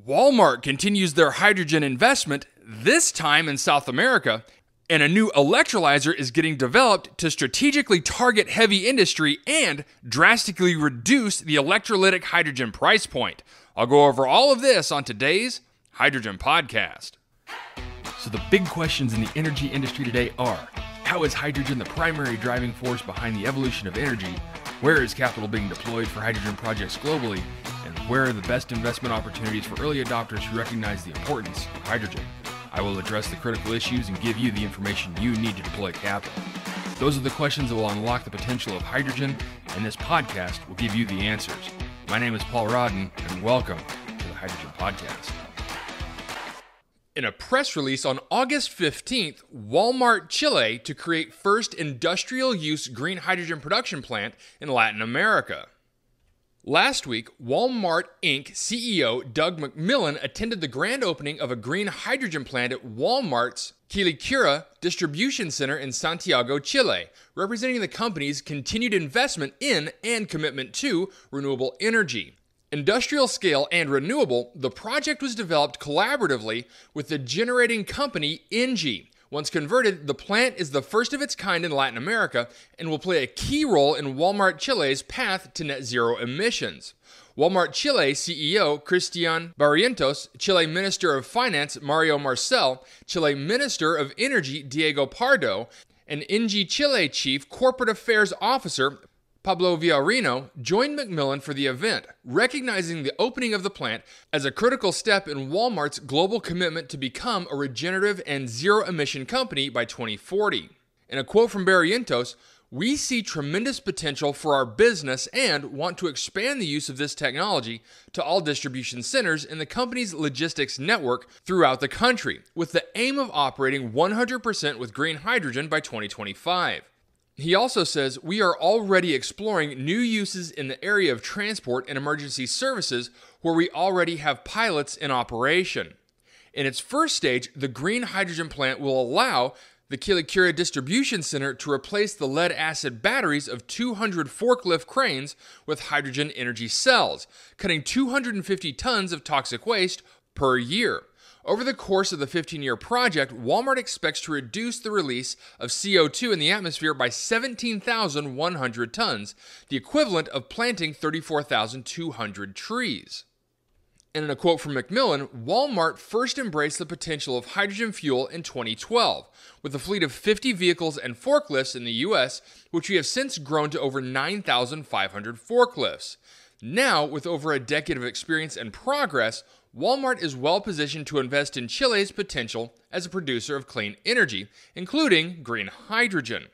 Walmart continues their hydrogen investment, this time in South America, and a new electrolyzer is getting developed to strategically target heavy industry and drastically reduce the electrolytic hydrogen price point. I'll go over all of this on today's Hydrogen Podcast. So the big questions in the energy industry today are: how is hydrogen the primary driving force behind the evolution of energy? Where is capital being deployed for hydrogen projects globally? And where are the best investment opportunities for early adopters who recognize the importance of hydrogen? I will address the critical issues and give you the information you need to deploy capital. Those are the questions that will unlock the potential of hydrogen, and this podcast will give you the answers. My name is Paul Rodden, and welcome to the Hydrogen Podcast. In a press release on August 15th, Walmart Chile to create first industrial use green hydrogen production plant in Latin America. Last week, Walmart Inc. CEO Doug McMillon attended the grand opening of a green hydrogen plant at Walmart's Quilicura distribution center in Santiago, Chile, representing the company's continued investment in and commitment to renewable energy. Industrial scale and renewable, the project was developed collaboratively with the generating company Engie. Once converted, the plant is the first of its kind in Latin America and will play a key role in Walmart Chile's path to net zero emissions. Walmart Chile CEO Cristian Barrientos, Chile Minister of Finance Mario Marcel, Chile Minister of Energy Diego Pardo, and Engie Chile Chief Corporate Affairs Officer Pablo Villarino joined McMillon for the event, recognizing the opening of the plant as a critical step in Walmart's global commitment to become a regenerative and zero-emission company by 2040. In a quote from Barrientos, "We see tremendous potential for our business and want to expand the use of this technology to all distribution centers in the company's logistics network throughout the country, with the aim of operating 100% with green hydrogen by 2025. He also says, "We are already exploring new uses in the area of transport and emergency services where we already have pilots in operation." In its first stage, the green hydrogen plant will allow the Quilicura distribution center to replace the lead-acid batteries of 200 forklift cranes with hydrogen energy cells, cutting 250 tons of toxic waste per year. Over the course of the 15-year project, Walmart expects to reduce the release of CO2 in the atmosphere by 17,100 tons, the equivalent of planting 34,200 trees. And in a quote from McMillon, Walmart first embraced the potential of hydrogen fuel in 2012, with a fleet of 50 vehicles and forklifts in the U.S., which we have since grown to over 9,500 forklifts. Now, with over a decade of experience and progress, Walmart is well positioned to invest in Chile's potential as a producer of clean energy, including green hydrogen.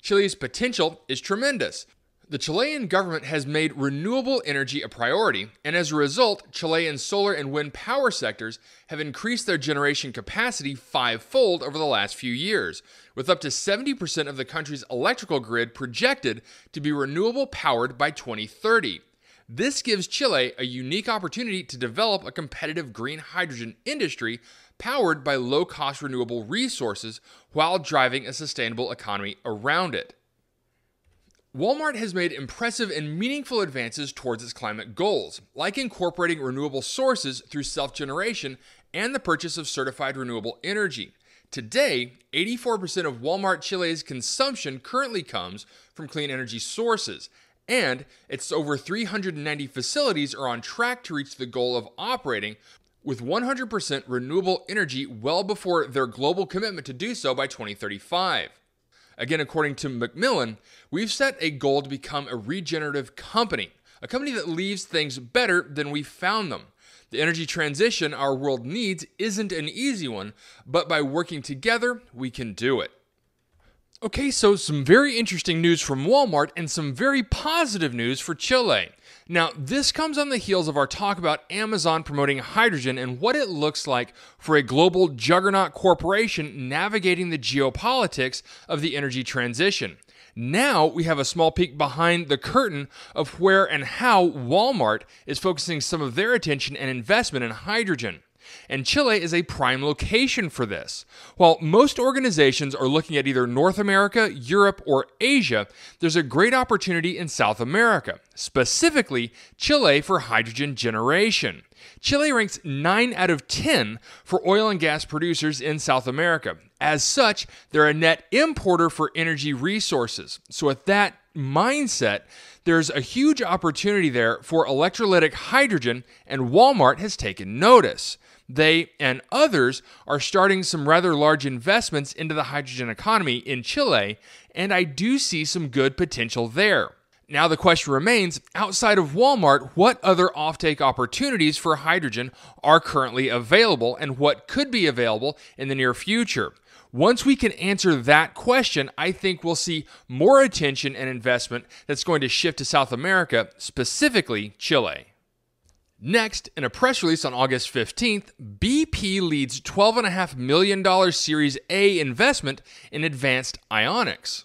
Chile's potential is tremendous. The Chilean government has made renewable energy a priority, and as a result, Chilean solar and wind power sectors have increased their generation capacity fivefold over the last few years, with up to 70% of the country's electrical grid projected to be renewable powered by 2030. This gives Chile a unique opportunity to develop a competitive green hydrogen industry powered by low-cost renewable resources while driving a sustainable economy around it. Walmart has made impressive and meaningful advances towards its climate goals, like incorporating renewable sources through self-generation and the purchase of certified renewable energy. Today, 84% of Walmart Chile's consumption currently comes from clean energy sources, and its over 390 facilities are on track to reach the goal of operating with 100% renewable energy well before their global commitment to do so by 2035. Again, according to McMillon, we've set a goal to become a regenerative company, a company that leaves things better than we found them. The energy transition our world needs isn't an easy one, but by working together, we can do it. Okay, so some very interesting news from Walmart and some very positive news for Chile. Now, this comes on the heels of our talk about Amazon promoting hydrogen and what it looks like for a global juggernaut corporation navigating the geopolitics of the energy transition. Now we have a small peek behind the curtain of where and how Walmart is focusing some of their attention and investment in hydrogen. And Chile is a prime location for this. While most organizations are looking at either North America, Europe, or Asia, there's a great opportunity in South America, specifically Chile for hydrogen generation. Chile ranks 9 out of 10 for oil and gas producers in South America. As such, they're a net importer for energy resources. So with that mindset, there's a huge opportunity there for electrolytic hydrogen, and Walmart has taken notice. They and others are starting some rather large investments into the hydrogen economy in Chile, and I do see some good potential there. Now the question remains, outside of Walmart, what other offtake opportunities for hydrogen are currently available and what could be available in the near future? Once we can answer that question, I think we'll see more attention and investment that's going to shift to South America, specifically Chile. Next, in a press release on August 15th, BP leads $12.5 million Series A investment in Advanced Ionics.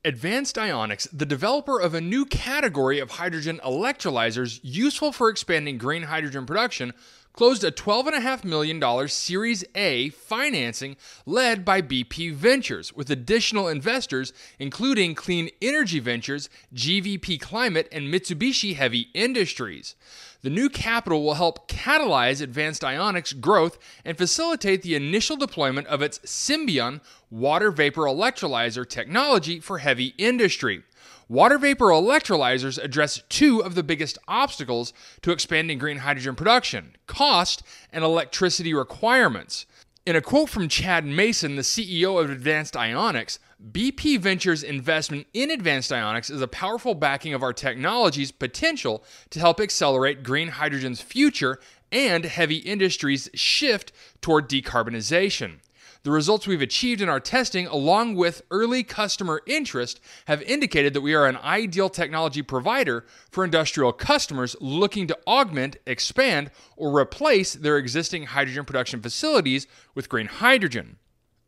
Advanced Ionics, the developer of a new category of hydrogen electrolyzers useful for expanding green hydrogen production, closed a $12.5 million Series A financing led by BP Ventures, with additional investors including Clean Energy Ventures, GVP Climate, and Mitsubishi Heavy Industries. The new capital will help catalyze Advanced Ionics' growth and facilitate the initial deployment of its Symbion water vapor electrolyzer technology for heavy industry. Water vapor electrolyzers address two of the biggest obstacles to expanding green hydrogen production: cost and electricity requirements. In a quote from Chad Mason, the CEO of Advanced Ionics, BP Ventures' investment in Advanced Ionics is a powerful backing of our technology's potential to help accelerate green hydrogen's future and heavy industry's shift toward decarbonization. The results we've achieved in our testing, along with early customer interest, have indicated that we are an ideal technology provider for industrial customers looking to augment, expand, or replace their existing hydrogen production facilities with green hydrogen.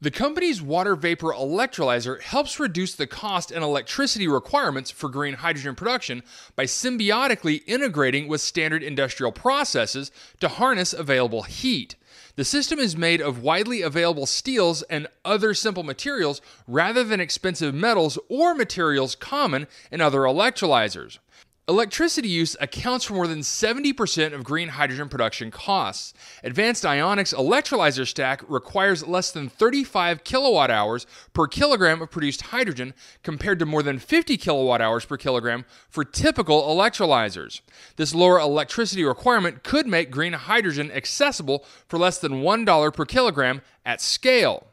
The company's water vapor electrolyzer helps reduce the cost and electricity requirements for green hydrogen production by symbiotically integrating with standard industrial processes to harness available heat. The system is made of widely available steels and other simple materials rather than expensive metals or materials common in other electrolyzers. Electricity use accounts for more than 70% of green hydrogen production costs. Advanced Ionics' electrolyzer stack requires less than 35 kilowatt hours per kilogram of produced hydrogen compared to more than 50 kilowatt hours per kilogram for typical electrolyzers. This lower electricity requirement could make green hydrogen accessible for less than $1 per kilogram at scale.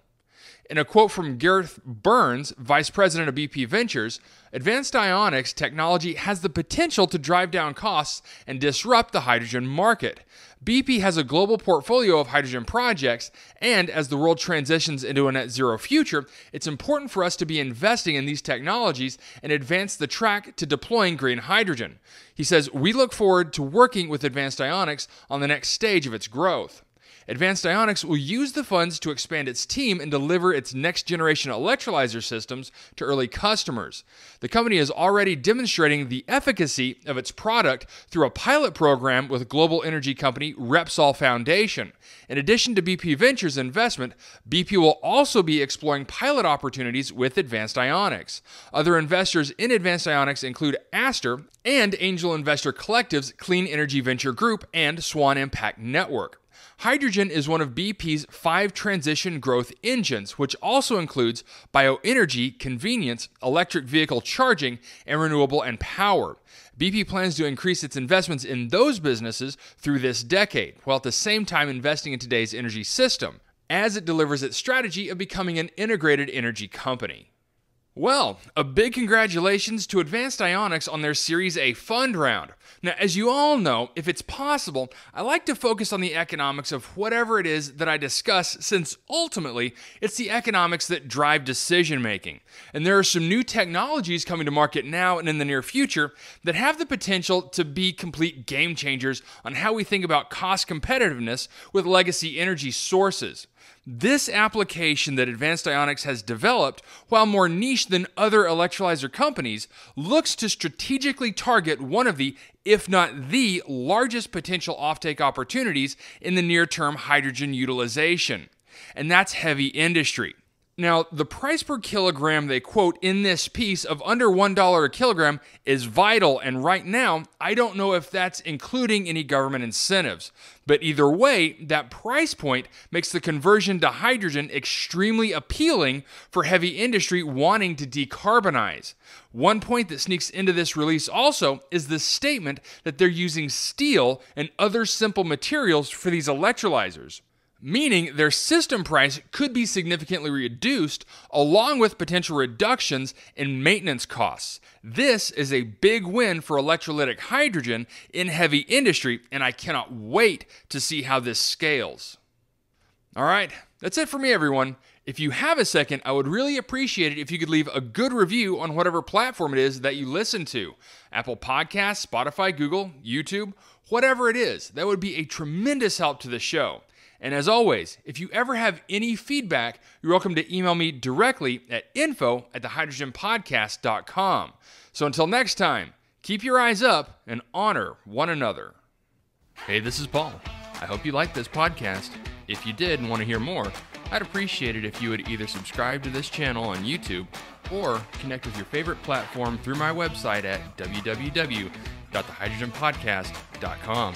In a quote from Gareth Burns, Vice President of BP Ventures, Advanced Ionics technology has the potential to drive down costs and disrupt the hydrogen market. BP has a global portfolio of hydrogen projects, and as the world transitions into a net zero future, it's important for us to be investing in these technologies and advance the track to deploying green hydrogen. He says, "We look forward to working with Advanced Ionics on the next stage of its growth." Advanced Ionics will use the funds to expand its team and deliver its next-generation electrolyzer systems to early customers. The company is already demonstrating the efficacy of its product through a pilot program with global energy company Repsol Foundation. In addition to BP Ventures' investment, BP will also be exploring pilot opportunities with Advanced Ionics. Other investors in Advanced Ionics include Aster and angel investor collectives Clean Energy Venture Group and Swan Impact Network. Hydrogen is one of BP's 5 transition growth engines, which also includes bioenergy, convenience, electric vehicle charging, and renewable and power. BP plans to increase its investments in those businesses through this decade, while at the same time investing in today's energy system, as it delivers its strategy of becoming an integrated energy company. Well, a big congratulations to Advanced Ionics on their Series A fund round. Now, as you all know, if it's possible, I like to focus on the economics of whatever it is that I discuss, since ultimately, it's the economics that drive decision making. And there are some new technologies coming to market now and in the near future that have the potential to be complete game changers on how we think about cost competitiveness with legacy energy sources. This application that Advanced Ionics has developed, while more niche than other electrolyzer companies, looks to strategically target one of the, if not the, largest potential offtake opportunities in the near-term hydrogen utilization, and that's heavy industry. Now, the price per kilogram they quote in this piece of under $1 a kilogram is vital, and right now, I don't know if that's including any government incentives. But either way, that price point makes the conversion to hydrogen extremely appealing for heavy industry wanting to decarbonize. One point that sneaks into this release also is the statement that they're using steel and other simple materials for these electrolyzers, meaning their system price could be significantly reduced along with potential reductions in maintenance costs. This is a big win for electrolytic hydrogen in heavy industry, and I cannot wait to see how this scales. All right, that's it for me, everyone. If you have a second, I would really appreciate it if you could leave a good review on whatever platform it is that you listen to. Apple Podcasts, Spotify, Google, YouTube, whatever it is. That would be a tremendous help to the show. And as always, if you ever have any feedback, you're welcome to email me directly at info@thehydrogenpodcast.com. So until next time, keep your eyes up and honor one another. Hey, this is Paul. I hope you liked this podcast. If you did and want to hear more, I'd appreciate it if you would either subscribe to this channel on YouTube or connect with your favorite platform through my website at www.thehydrogenpodcast.com.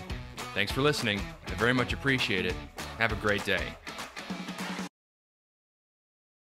Thanks for listening. I very much appreciate it. Have a great day.